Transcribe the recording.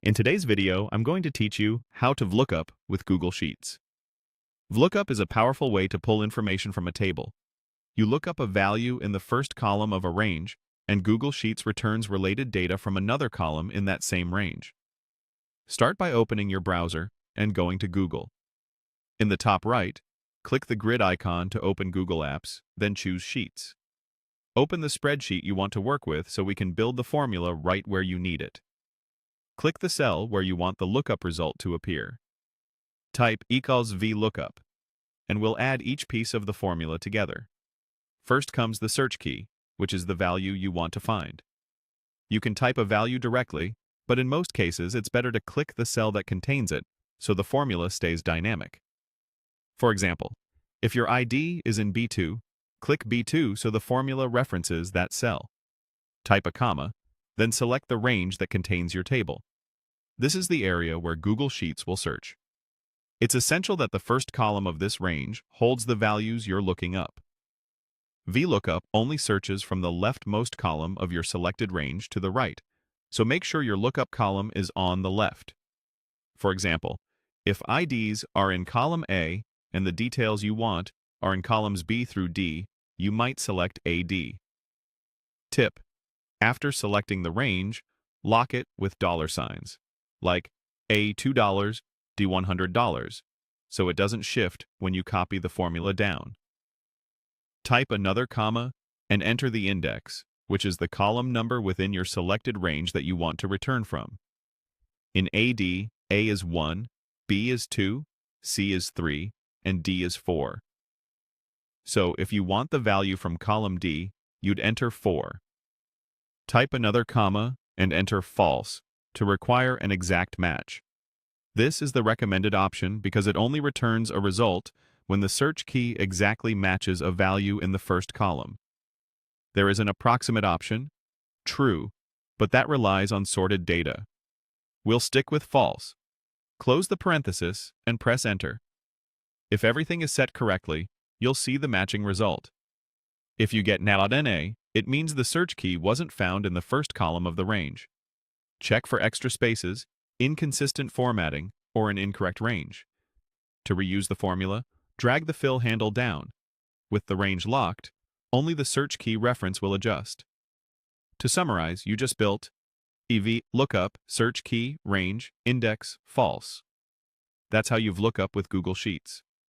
In today's video, I'm going to teach you how to VLOOKUP with Google Sheets. VLOOKUP is a powerful way to pull information from a table. You look up a value in the first column of a range, and Google Sheets returns related data from another column in that same range. Start by opening your browser and going to Google. In the top right, click the grid icon to open Google Apps, then choose Sheets. Open the spreadsheet you want to work with so we can build the formula right where you need it. Click the cell where you want the lookup result to appear. Type equals VLOOKUP, and we'll add each piece of the formula together. First comes the search key, which is the value you want to find. You can type a value directly, but in most cases it's better to click the cell that contains it so the formula stays dynamic. For example, if your ID is in B2, click B2 so the formula references that cell. Type a comma, then select the range that contains your table. This is the area where Google Sheets will search. It's essential that the first column of this range holds the values you're looking up. VLOOKUP only searches from the leftmost column of your selected range to the right, so make sure your lookup column is on the left. For example, if IDs are in column A and the details you want are in columns B through D, you might select AD. Tip: after selecting the range, lock it with $signs, like A $2, D $100, so it doesn't shift when you copy the formula down. Type another comma and enter the index, which is the column number within your selected range that you want to return from. In AD, A is 1, B is 2, C is 3, and D is 4. So if you want the value from column D, you'd enter 4. Type another comma and enter false to require an exact match. This is the recommended option because it only returns a result when the search key exactly matches a value in the first column. There is an approximate option, true, but that relies on sorted data. We'll stick with false. Close the parenthesis and press enter. If everything is set correctly, you'll see the matching result. If you get NA, it means the search key wasn't found in the first column of the range. Check for extra spaces, inconsistent formatting, or an incorrect range. To reuse the formula, drag the fill handle down. With the range locked, only the search key reference will adjust. To summarize, you just built EV lookup, search key, range, index, false. That's how you VLOOKUP with Google Sheets.